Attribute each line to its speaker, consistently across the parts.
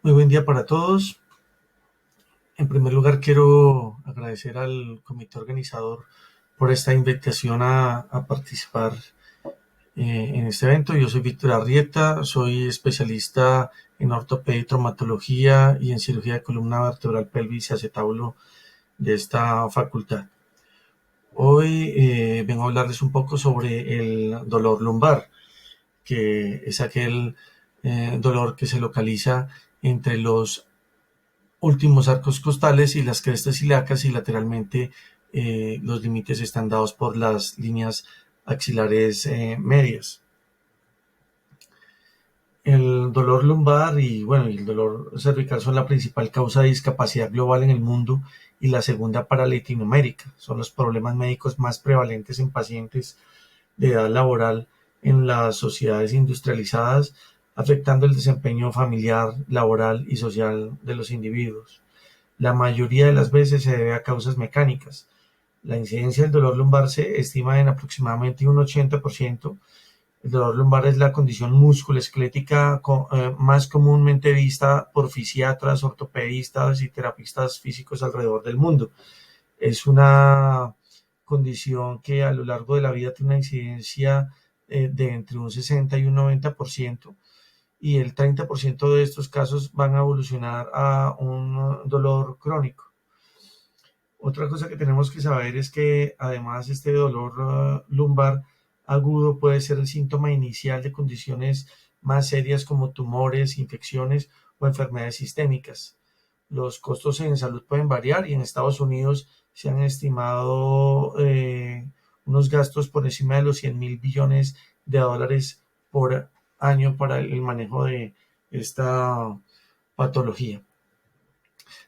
Speaker 1: Muy buen día para todos. En primer lugar, quiero agradecer al comité organizador por esta invitación a participar en este evento. Yo soy Víctor Arrieta, soy especialista en ortopedia y traumatología y en cirugía de columna vertebral, pelvis y acetábulo de esta facultad. Hoy vengo a hablarles un poco sobre el dolor lumbar, que es aquel dolor que se localiza entre los últimos arcos costales y las crestas ilíacas, y lateralmente los límites están dados por las líneas axilares medias. El dolor lumbar y el dolor cervical son la principal causa de discapacidad global en el mundo y la segunda para Latinoamérica. Son los problemas médicos más prevalentes en pacientes de edad laboral en las sociedades industrializadas, afectando el desempeño familiar, laboral y social de los individuos. La mayoría de las veces se debe a causas mecánicas. La incidencia del dolor lumbar se estima en aproximadamente un 80%. El dolor lumbar es la condición musculoesquelética más comúnmente vista por fisiatras, ortopedistas y terapistas físicos alrededor del mundo. Es una condición que a lo largo de la vida tiene una incidencia de entre un 60 y un 90%, y el 30% de estos casos van a evolucionar a un dolor crónico. Otra cosa que tenemos que saber es que además este dolor lumbar agudo puede ser el síntoma inicial de condiciones más serias como tumores, infecciones o enfermedades sistémicas. Los costos en salud pueden variar y en Estados Unidos se han estimado unos gastos por encima de los 100.000 billones de dólares por año para el manejo de esta patología.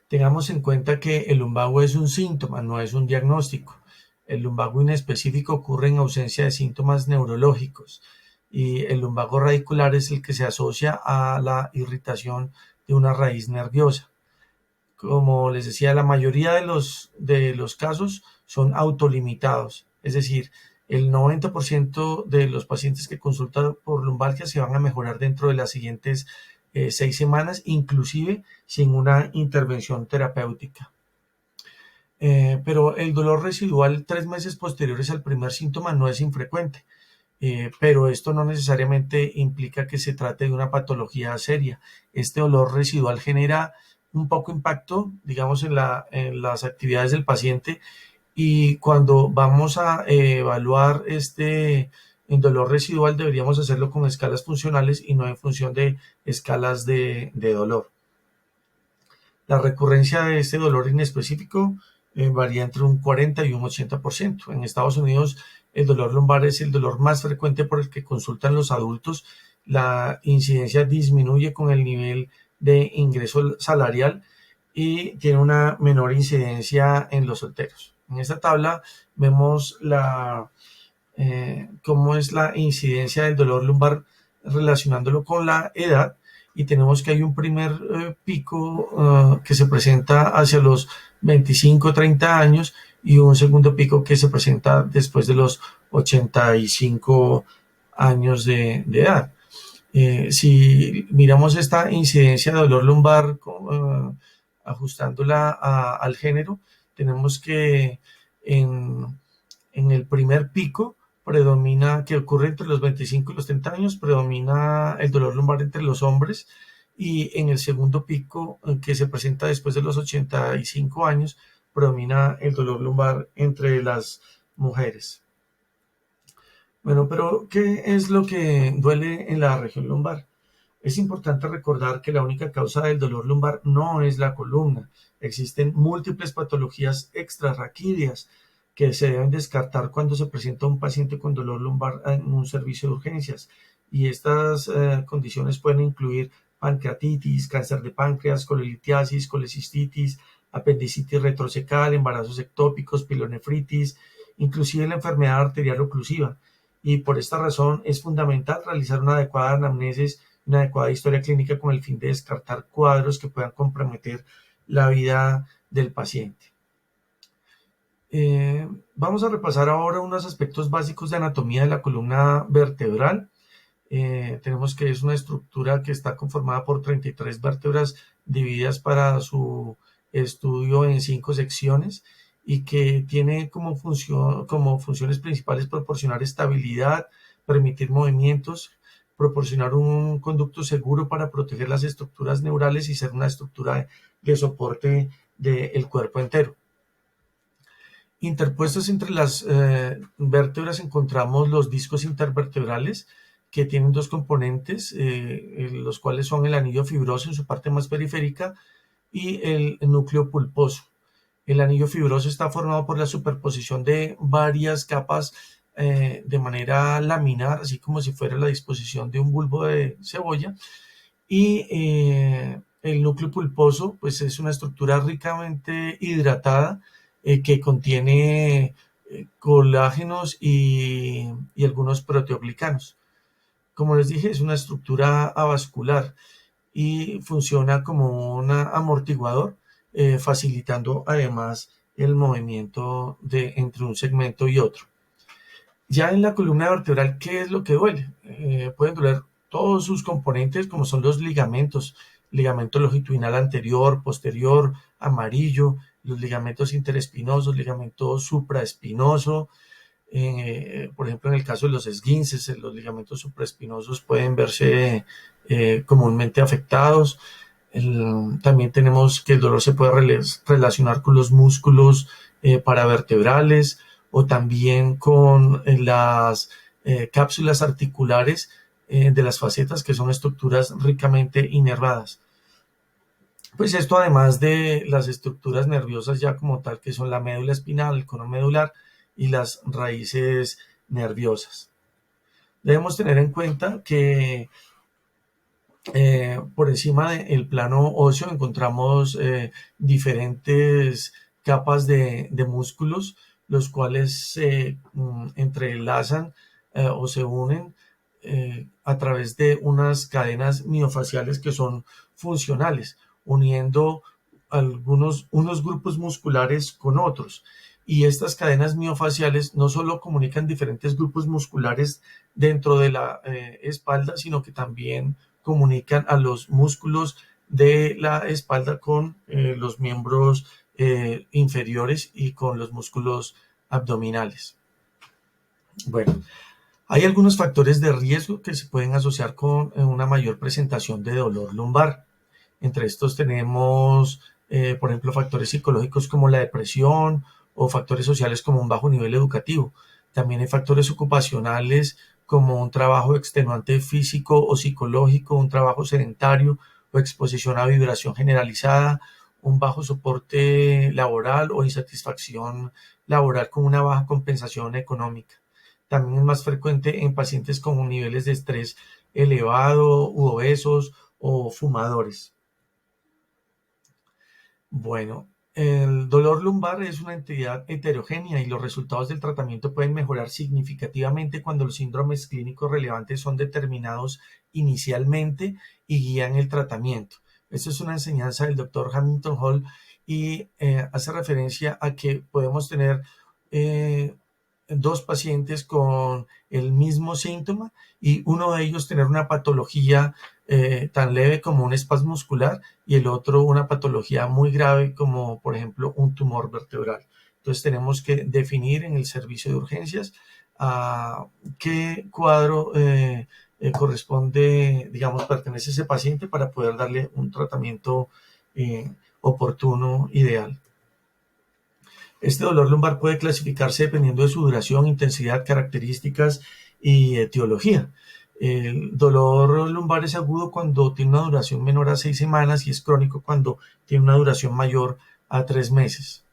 Speaker 1: Tengamos en cuenta que el lumbago es un síntoma, no es un diagnóstico. El lumbago inespecífico ocurre en ausencia de síntomas neurológicos, y el lumbago radicular es el que se asocia a la irritación de una raíz nerviosa. Como les decía, la mayoría de los casos son autolimitados, es decir, el 90% de los pacientes que consultan por lumbalgia se van a mejorar dentro de las siguientes 6 semanas, inclusive sin una intervención terapéutica. Pero el dolor residual 3 meses posteriores al primer síntoma no es infrecuente, pero esto no necesariamente implica que se trate de una patología seria. Este dolor residual genera un poco impacto, digamos, en las actividades del paciente, y cuando vamos a evaluar el dolor residual deberíamos hacerlo con escalas funcionales y no en función de escalas de dolor. La recurrencia de este dolor inespecífico varía entre un 40 y un 80%. En Estados Unidos, el dolor lumbar es el dolor más frecuente por el que consultan los adultos. La incidencia disminuye con el nivel de ingreso salarial y tiene una menor incidencia en los solteros. En esta tabla vemos cómo es la incidencia del dolor lumbar relacionándolo con la edad, y tenemos que hay un primer pico que se presenta hacia los 25-30 años y un segundo pico que se presenta después de los 85 años de edad. Si miramos esta incidencia de dolor lumbar ajustándola al género, tenemos que en el primer pico predomina, que ocurre entre los 25 y los 30 años, predomina el dolor lumbar entre los hombres, y en el segundo pico, que se presenta después de los 85 años, predomina el dolor lumbar entre las mujeres. Bueno, pero ¿qué es lo que duele en la región lumbar? Es importante recordar que la única causa del dolor lumbar no es la columna. Existen múltiples patologías extrarraquídeas que se deben descartar cuando se presenta un paciente con dolor lumbar en un servicio de urgencias. Y estas condiciones pueden incluir pancreatitis, cáncer de páncreas, colelitiasis, colecistitis, apendicitis retrocecal, embarazos ectópicos, pilonefritis, inclusive la enfermedad arterial oclusiva. Y por esta razón es fundamental realizar una adecuada anamnesis, una adecuada historia clínica con el fin de descartar cuadros que puedan comprometer la vida del paciente. Vamos a repasar ahora unos aspectos básicos de anatomía de la columna vertebral. Tenemos que es una estructura que está conformada por 33 vértebras divididas para su estudio en 5 secciones y que tiene como funciones principales proporcionar estabilidad, permitir movimientos, proporcionar un conducto seguro para proteger las estructuras neurales y ser una estructura de soporte del cuerpo entero. Interpuestos entre las vértebras encontramos los discos intervertebrales que tienen dos componentes, los cuales son el anillo fibroso en su parte más periférica y el núcleo pulposo. El anillo fibroso está formado por la superposición de varias capas de manera laminar, así como si fuera la disposición de un bulbo de cebolla. Y el núcleo pulposo, pues es una estructura ricamente hidratada que contiene colágenos y algunos proteoglicanos. Como les dije, es una estructura avascular y funciona como un amortiguador, facilitando además el movimiento entre un segmento y otro. Ya en la columna vertebral, ¿qué es lo que duele? Pueden doler todos sus componentes, como son los ligamentos, ligamento longitudinal anterior, posterior, amarillo, los ligamentos interespinosos, ligamento supraespinoso. Por ejemplo, en el caso de los esguinces, los ligamentos supraespinosos pueden verse comúnmente afectados. También tenemos que el dolor se puede relacionar con los músculos paravertebrales o también con las cápsulas articulares de las facetas, que son estructuras ricamente inervadas. Pues esto, además de las estructuras nerviosas ya como tal, que son la médula espinal, el cono medular y las raíces nerviosas. Debemos tener en cuenta que por encima del plano óseo encontramos diferentes capas de músculos, los cuales se entrelazan o se unen a través de unas cadenas miofaciales que son funcionales, uniendo unos grupos musculares con otros. Y estas cadenas miofaciales no solo comunican diferentes grupos musculares dentro de la espalda, sino que también comunican a los músculos de la espalda con los miembros inferiores y con los músculos abdominales. Bueno, hay algunos factores de riesgo que se pueden asociar con una mayor presentación de dolor lumbar. Entre estos tenemos, por ejemplo, factores psicológicos como la depresión o factores sociales como un bajo nivel educativo. También hay factores ocupacionales como un trabajo extenuante físico o psicológico, un trabajo sedentario o exposición a vibración generalizada, un bajo soporte laboral o insatisfacción laboral con una baja compensación económica. También es más frecuente en pacientes con niveles de estrés elevado u obesos o fumadores. Bueno, el dolor lumbar es una entidad heterogénea y los resultados del tratamiento pueden mejorar significativamente cuando los síndromes clínicos relevantes son determinados inicialmente y guían el tratamiento. Esta es una enseñanza del doctor Hamilton Hall y hace referencia a que podemos tener dos pacientes con el mismo síntoma y uno de ellos tener una patología tan leve como un espasmo muscular y el otro una patología muy grave como por ejemplo un tumor vertebral. Entonces tenemos que definir en el servicio de urgencias a qué cuadro corresponde, digamos, pertenece a ese paciente para poder darle un tratamiento oportuno, ideal. Este dolor lumbar puede clasificarse dependiendo de su duración, intensidad, características y etiología. El dolor lumbar es agudo cuando tiene una duración menor a 6 semanas y es crónico cuando tiene una duración mayor a 3 meses.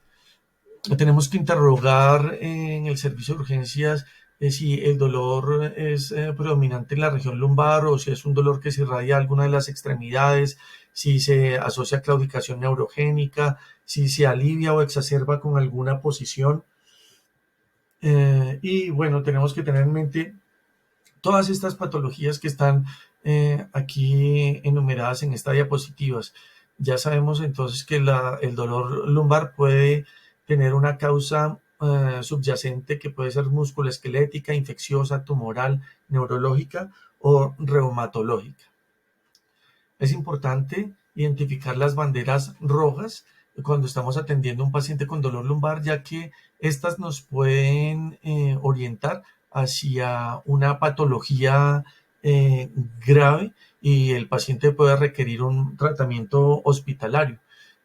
Speaker 1: Tenemos que interrogar en el servicio de urgencias si el dolor es predominante en la región lumbar o si es un dolor que se irradia a alguna de las extremidades, si se asocia a claudicación neurogénica, si se alivia o exacerba con alguna posición. Y bueno, tenemos que tener en mente todas estas patologías que están aquí enumeradas en esta diapositiva. Ya sabemos entonces que el dolor lumbar puede tener una causa subyacente que puede ser musculoesquelética, infecciosa, tumoral, neurológica o reumatológica. Es importante identificar las banderas rojas cuando estamos atendiendo a un paciente con dolor lumbar, ya que estas nos pueden orientar hacia una patología grave y el paciente puede requerir un tratamiento hospitalario.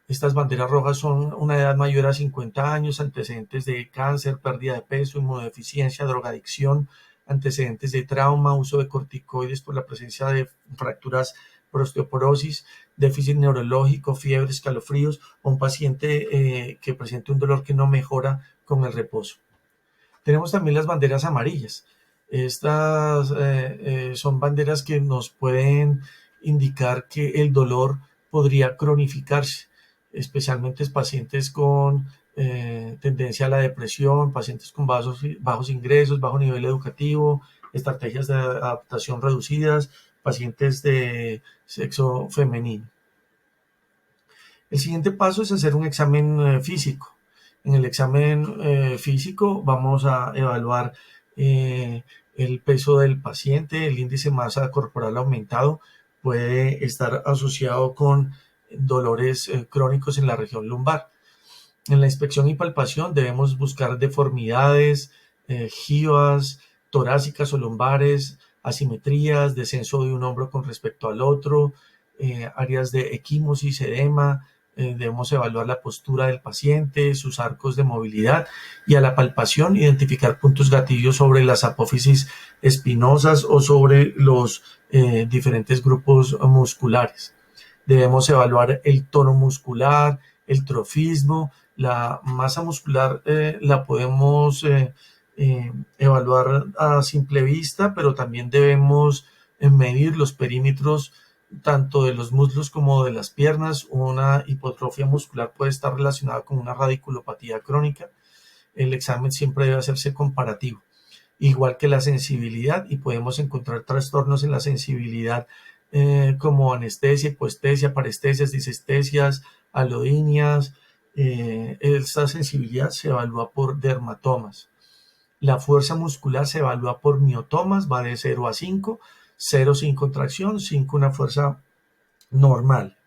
Speaker 1: Estas banderas rojas son una edad mayor a 50 años, antecedentes de cáncer, pérdida de peso, inmunodeficiencia, drogadicción, antecedentes de trauma, uso de corticoides por la presencia de fracturas por osteoporosis, déficit neurológico, fiebre, escalofríos, o un paciente que presente un dolor que no mejora con el reposo. Tenemos también las banderas amarillas. Estas son banderas que nos pueden indicar que el dolor podría cronificarse, especialmente pacientes con tendencia a la depresión, pacientes con bajos ingresos, bajo nivel educativo, estrategias de adaptación reducidas, pacientes de sexo femenino. El siguiente paso es hacer un examen físico. En el examen físico vamos a evaluar el peso del paciente, el índice de masa corporal aumentado puede estar asociado con dolores crónicos en la región lumbar. En la inspección y palpación debemos buscar deformidades, jivas, torácicas o lumbares, asimetrías, descenso de un hombro con respecto al otro, áreas de equimosis, edema. Debemos evaluar la postura del paciente, sus arcos de movilidad y a la palpación identificar puntos gatillos sobre las apófisis espinosas o sobre los diferentes grupos musculares. Debemos evaluar el tono muscular, el trofismo, la masa muscular la podemos evaluar a simple vista, pero también debemos medir los perímetros tanto de los muslos como de las piernas. Una hipotrofia muscular puede estar relacionada con una radiculopatía crónica. El examen siempre debe hacerse comparativo, igual que la sensibilidad, y podemos encontrar trastornos en la sensibilidad como anestesia, hipoestesia, parestesias, disestesias, alodinias. Esta sensibilidad se evalúa por dermatomas. La fuerza muscular se evalúa por miotomas, va de 0 a 5, 0 sin contracción, 5 una fuerza normal.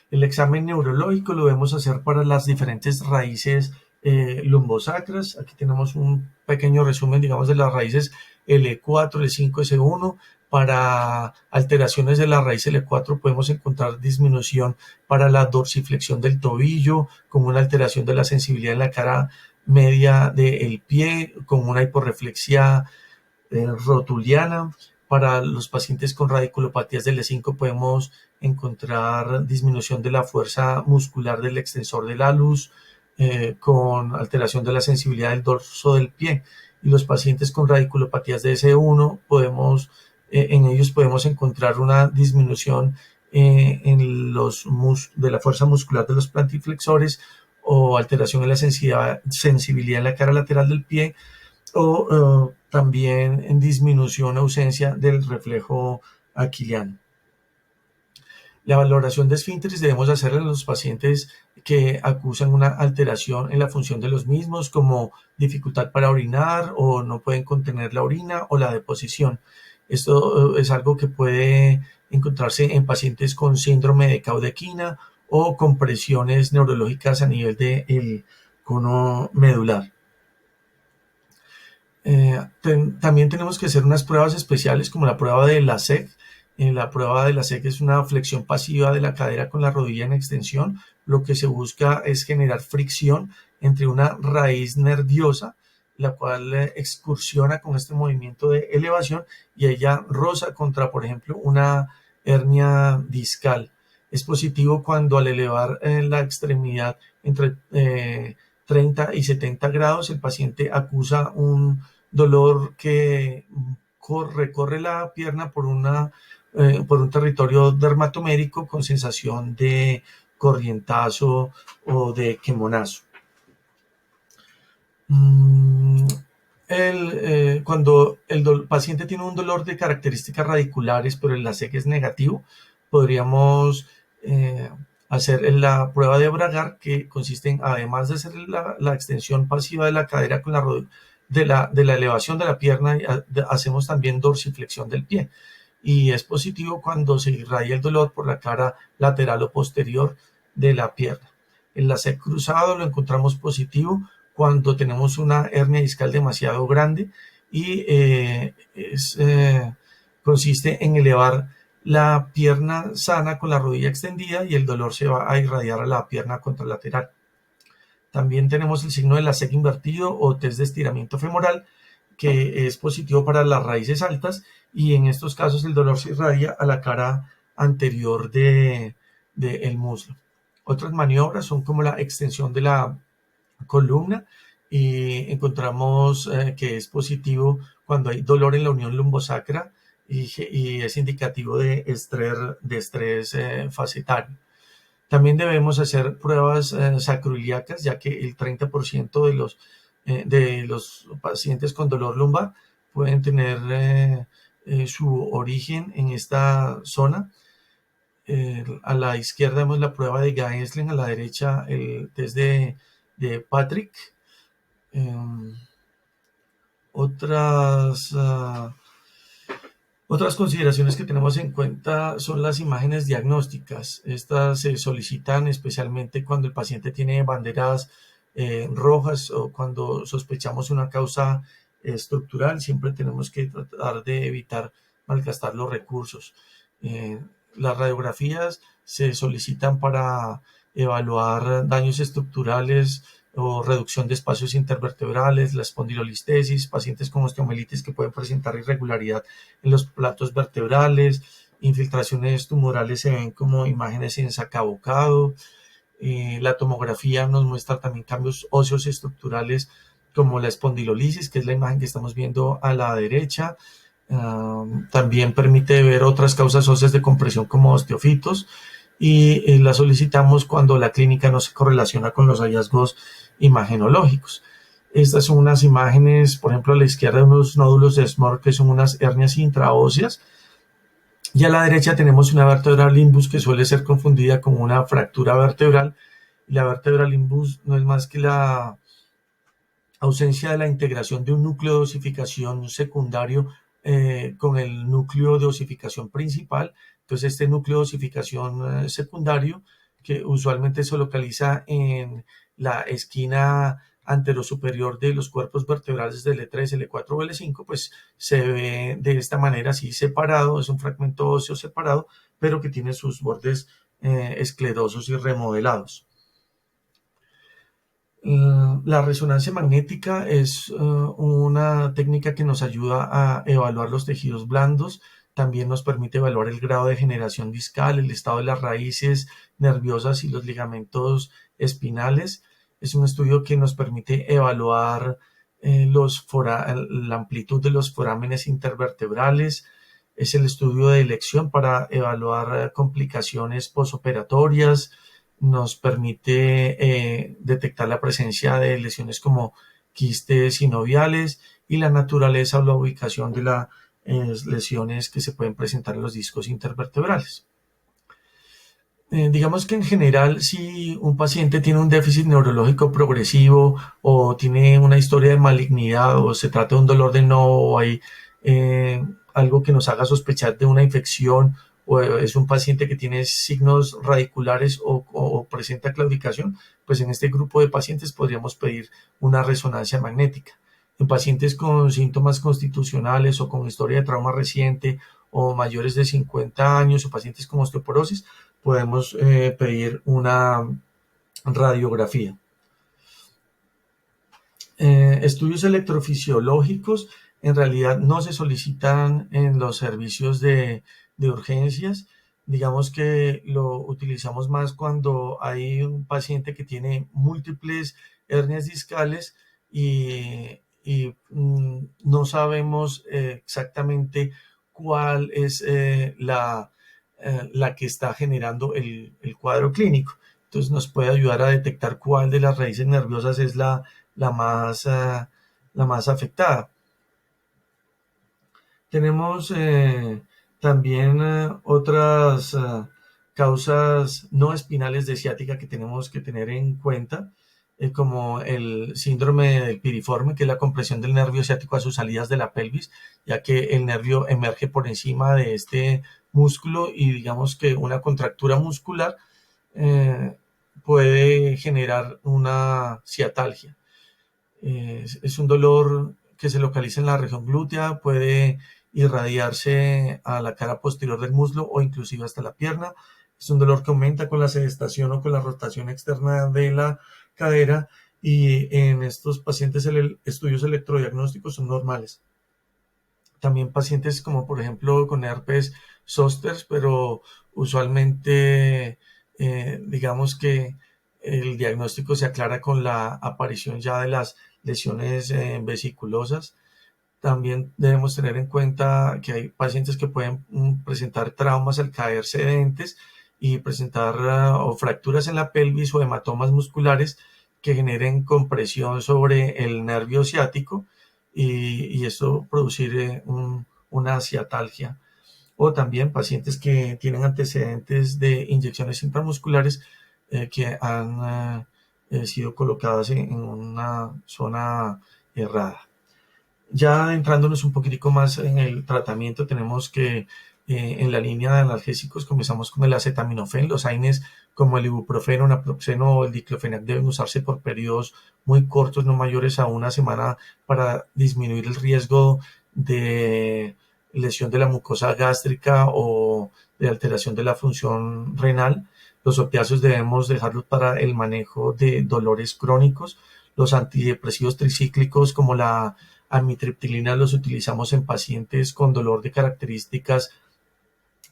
Speaker 1: El examen neurológico lo debemos hacer para las diferentes raíces lumbosacras. Aquí tenemos un pequeño resumen, digamos, de las raíces L4, L5, S1. Para alteraciones de la raíz L4 podemos encontrar disminución para la dorsiflexión del tobillo, con una alteración de la sensibilidad en la cara media del pie, con una hiporreflexia rotuliana. Para los pacientes con radiculopatías del L5 podemos encontrar disminución de la fuerza muscular del extensor del halus, con alteración de la sensibilidad del dorso del pie. Y los pacientes con radiculopatías de S1 en ellos podemos encontrar una disminución de la fuerza muscular de los plantiflexores, o alteración en la sensibilidad en la cara lateral del pie, o también en disminución o ausencia del reflejo aquiliano. La valoración de esfínteres debemos hacerla en los pacientes que acusan una alteración en la función de los mismos, como dificultad para orinar, o no pueden contener la orina o la deposición. Esto es algo que puede encontrarse en pacientes con síndrome de Caudequina o con presiones neurológicas a nivel del cono medular. También tenemos que hacer unas pruebas especiales como la prueba de la SEC. La prueba de la SEC es una flexión pasiva de la cadera con la rodilla en extensión. Lo que se busca es generar fricción entre una raíz nerviosa, la cual excursiona con este movimiento de elevación, y ella roza contra, por ejemplo, una hernia discal. Es positivo cuando al elevar la extremidad entre 30 y 70 grados el paciente acusa un dolor que recorre la pierna por un territorio dermatomérico con sensación de corrientazo o de quemonazo. Cuando el paciente tiene un dolor de características radiculares, pero el LASEK es negativo, podríamos hacer la prueba de Bragard, que consiste en, además de hacer la extensión pasiva de la cadera con la de la elevación de la pierna, hacemos también dorsiflexión del pie. y es positivo cuando se irradia el dolor por la cara lateral o posterior de la pierna. El láser cruzado lo encontramos positivo cuando tenemos una hernia discal demasiado grande y consiste en elevar la pierna sana con la rodilla extendida y el dolor se va a irradiar a la pierna contralateral. También tenemos el signo de LASIK invertido o test de estiramiento femoral, que es positivo para las raíces altas y en estos casos el dolor se irradia a la cara anterior del muslo. Otras maniobras son como la extensión de la columna y encontramos que es positivo cuando hay dolor en la unión lumbosacra y es indicativo de estrés facetario. También debemos hacer pruebas sacroiliacas, ya que el 30% de los pacientes con dolor lumbar pueden tener su origen en esta zona. A la izquierda vemos la prueba de Gaenslen, a la derecha el test de Patrick. Otras consideraciones que tenemos en cuenta son las imágenes diagnósticas. Estas se solicitan especialmente cuando el paciente tiene banderas rojas o cuando sospechamos una causa estructural. Siempre tenemos que tratar de evitar malgastar los recursos. Las radiografías se solicitan para evaluar daños estructurales o reducción de espacios intervertebrales, la espondilolistesis, pacientes con osteomelitis que pueden presentar irregularidad en los platos vertebrales, infiltraciones tumorales se ven como imágenes en sacabocado. La tomografía nos muestra también cambios óseos estructurales como la espondilolisis, que es la imagen que estamos viendo a la derecha. También permite ver otras causas óseas de compresión como osteofitos y la solicitamos cuando la clínica no se correlaciona con los hallazgos imagenológicos. Estas son unas imágenes, por ejemplo, a la izquierda unos nódulos de Smorg que son unas hernias intraóseas y a la derecha tenemos una vértebra limbus que suele ser confundida con una fractura vertebral. La vértebra limbus no es más que la ausencia de la integración de un núcleo de osificación secundario con el núcleo de osificación principal. Entonces este núcleo de osificación secundario, que usualmente se localiza en la esquina anterosuperior de los cuerpos vertebrales del L3, L4 o L5, pues se ve de esta manera así separado, es un fragmento óseo separado, pero que tiene sus bordes esclerosos y remodelados. La resonancia magnética es una técnica que nos ayuda a evaluar los tejidos blandos. También nos permite evaluar el grado de degeneración discal, el estado de las raíces nerviosas y los ligamentos espinales. Es un estudio que nos permite evaluar la amplitud de los forámenes intervertebrales. Es el estudio de elección para evaluar complicaciones posoperatorias. Nos permite detectar la presencia de lesiones como quistes sinoviales y la naturaleza o la ubicación de las lesiones que se pueden presentar en los discos intervertebrales. Digamos que en general, si un paciente tiene un déficit neurológico progresivo o tiene una historia de malignidad o se trata de un dolor de nodo o hay algo que nos haga sospechar de una infección o es un paciente que tiene signos radiculares o presenta claudicación, pues en este grupo de pacientes podríamos pedir una resonancia magnética. En pacientes con síntomas constitucionales o con historia de trauma reciente o mayores de 50 años o pacientes con osteoporosis, podemos pedir una radiografía. Estudios electrofisiológicos en realidad no se solicitan en los servicios de urgencias. Digamos que lo utilizamos más cuando hay un paciente que tiene múltiples hernias discales y no sabemos exactamente cuál es la que está generando el cuadro clínico. Entonces nos puede ayudar a detectar cuál de las raíces nerviosas es la más afectada. Tenemos también otras causas no espinales de ciática que tenemos que tener en cuenta. como el síndrome del piriforme, que es la compresión del nervio ciático a sus salidas de la pelvis, ya que el nervio emerge por encima de este músculo y digamos que una contractura muscular eh, puede generar una ciatalgia. Es un dolor que se localiza en la región glútea, puede irradiarse a la cara posterior del muslo o inclusive hasta la pierna. Es un dolor que aumenta con la sedestación o con la rotación externa de la cadera, y en estos pacientes estudios electrodiagnósticos son normales. También pacientes como por ejemplo con herpes zóster, pero usualmente digamos que el diagnóstico se aclara con la aparición ya de las lesiones vesiculosas. También debemos tener en cuenta que hay pacientes que pueden presentar traumas al caer sedentes y presentar o fracturas en la pelvis o hematomas musculares que generen compresión sobre el nervio ciático, y esto producir una ciatalgia. O también pacientes que tienen antecedentes de inyecciones intramusculares que han sido colocadas en una zona errada. Ya entrándonos un poquitico más en el tratamiento, tenemos que en la línea de analgésicos comenzamos con el acetaminofén. Los AINES como el ibuprofeno, naproxeno o el diclofenac deben usarse por periodos muy cortos, no mayores a una semana, para disminuir el riesgo de lesión de la mucosa gástrica o de alteración de la función renal. Los opiáceos debemos dejarlos para el manejo de dolores crónicos. Los antidepresivos tricíclicos como la amitriptilina los utilizamos en pacientes con dolor de características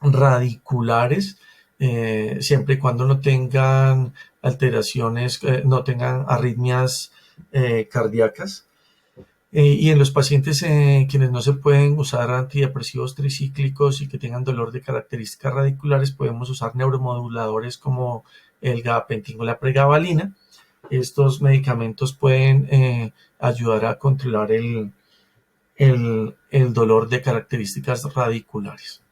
Speaker 1: radiculares, siempre y cuando no tengan alteraciones, no tengan arritmias cardíacas. Y en los pacientes quienes no se pueden usar antidepresivos tricíclicos y que tengan dolor de características radiculares, podemos usar neuromoduladores como el gabapentin o la pregabalina. Estos medicamentos pueden ayudar a controlar el dolor de características radiculares.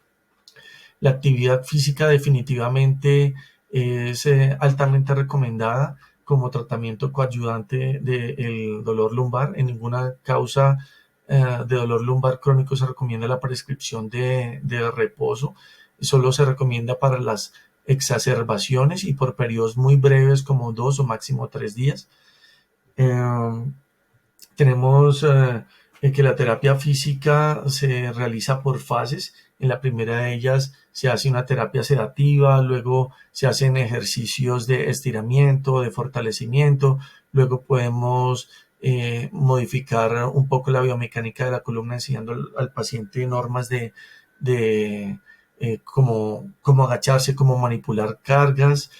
Speaker 1: La actividad física definitivamente es altamente recomendada como tratamiento coadyuvante del dolor lumbar. En ninguna causa de dolor lumbar crónico se recomienda la prescripción de reposo. Solo se recomienda para las exacerbaciones y por periodos muy breves como 2 o máximo 3 días. Tenemos que la terapia física se realiza por fases. En la primera de ellas se hace una terapia sedativa, luego se hacen ejercicios de estiramiento, de fortalecimiento, luego podemos modificar un poco la biomecánica de la columna enseñando al paciente normas de cómo agacharse, cómo manipular cargas.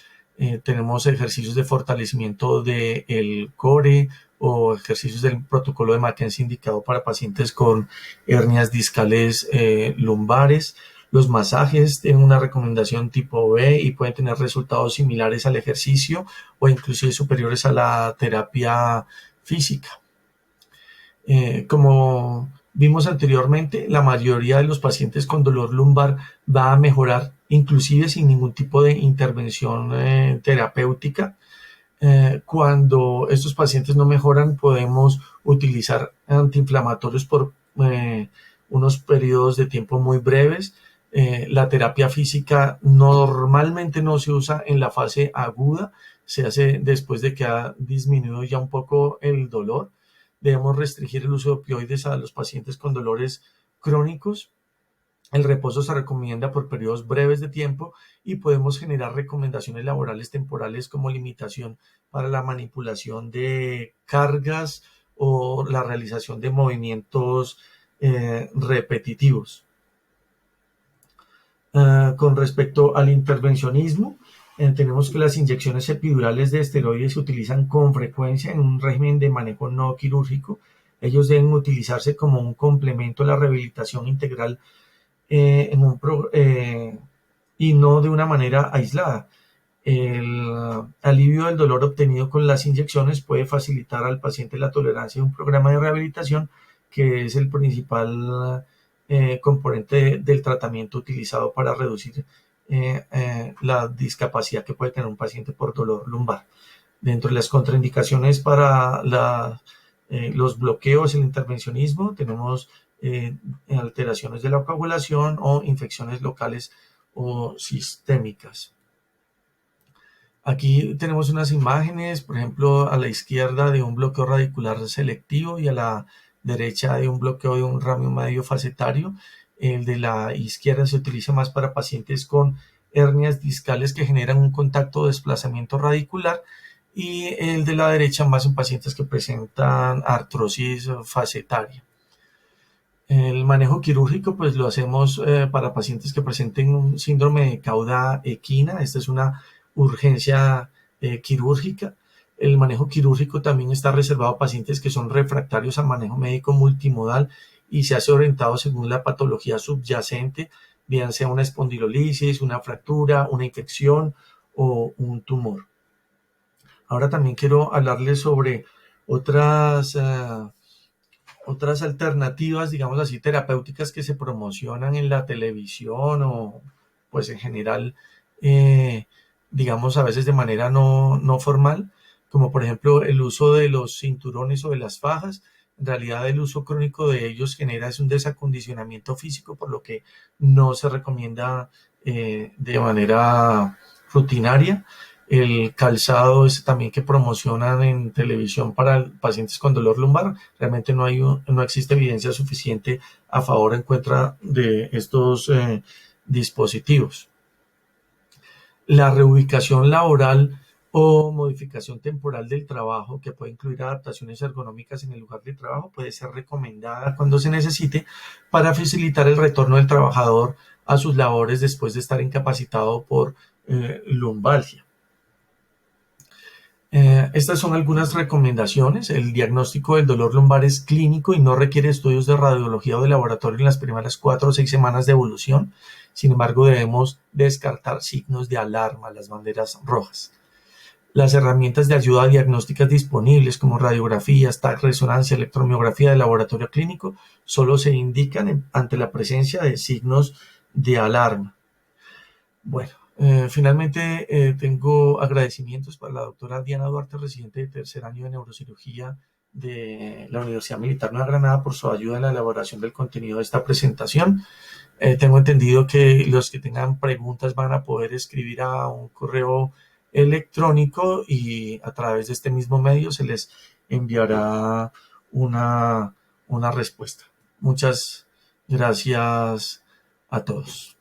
Speaker 1: Tenemos ejercicios de fortalecimiento del core o ejercicios del protocolo de Mackenzie indicado para pacientes con hernias discales lumbares. Los masajes tienen una recomendación tipo B y pueden tener resultados similares al ejercicio o inclusive superiores a la terapia física. Como vimos anteriormente, la mayoría de los pacientes con dolor lumbar va a mejorar inclusive sin ningún tipo de intervención terapéutica. Cuando estos pacientes no mejoran, podemos utilizar antiinflamatorios por unos periodos de tiempo muy breves. La terapia física normalmente no se usa en la fase aguda, se hace después de que ha disminuido ya un poco el dolor. Debemos restringir el uso de opioides a los pacientes con dolores crónicos. El reposo se recomienda por periodos breves de tiempo y podemos generar recomendaciones laborales temporales como limitación para la manipulación de cargas o la realización de movimientos repetitivos. Con respecto al intervencionismo, tenemos que las inyecciones epidurales de esteroides se utilizan con frecuencia en un régimen de manejo no quirúrgico. Ellos deben utilizarse como un complemento a la rehabilitación integral y no de una manera aislada. El alivio del dolor obtenido con las inyecciones puede facilitar al paciente la tolerancia de un programa de rehabilitación, que es el principal componente del tratamiento utilizado para reducir la discapacidad que puede tener un paciente por dolor lumbar. Dentro de las contraindicaciones para los bloqueos, el intervencionismo, tenemos alteraciones de la coagulación o infecciones locales o sistémicas. Aquí tenemos unas imágenes, por ejemplo, a la izquierda de un bloqueo radicular selectivo y a la derecha de un bloqueo de un ramio medio facetario. El de la izquierda se utiliza más para pacientes con hernias discales que generan un contacto o desplazamiento radicular, y el de la derecha más en pacientes que presentan artrosis facetaria. El manejo quirúrgico pues lo hacemos para pacientes que presenten un síndrome de cauda equina. Esta es una urgencia quirúrgica. El manejo quirúrgico también está reservado a pacientes que son refractarios al manejo médico multimodal y se hace orientado según la patología subyacente, bien sea una espondilolisis, una fractura, una infección o un tumor. Ahora también quiero hablarles sobre otras alternativas, digamos así, terapéuticas que se promocionan en la televisión o pues en general, eh, digamos a veces de manera no formal, como por ejemplo el uso de los cinturones o de las fajas. En realidad el uso crónico de ellos genera un desacondicionamiento físico, por lo que no se recomienda de manera rutinaria. El calzado es también que promocionan en televisión para pacientes con dolor lumbar. Realmente no existe evidencia suficiente a favor o en contra de estos dispositivos. La reubicación laboral o modificación temporal del trabajo, que puede incluir adaptaciones ergonómicas en el lugar de trabajo, puede ser recomendada cuando se necesite para facilitar el retorno del trabajador a sus labores después de estar incapacitado por lumbalgia. Estas son algunas recomendaciones. El diagnóstico del dolor lumbar es clínico y no requiere estudios de radiología o de laboratorio en las primeras 4 o 6 semanas de evolución. Sin embargo, debemos descartar signos de alarma, las banderas rojas. Las herramientas de ayuda diagnósticas disponibles como radiografías, TAC, resonancia, electromiografía de laboratorio clínico solo se indican ante la presencia de signos de alarma. Bueno, finalmente tengo agradecimientos para la doctora Diana Duarte, residente de tercer año de neurocirugía de la Universidad Militar Nueva Granada, por su ayuda en la elaboración del contenido de esta presentación. Tengo entendido que los que tengan preguntas van a poder escribir a un correo electrónico y a través de este mismo medio se les enviará una respuesta. Muchas gracias a todos.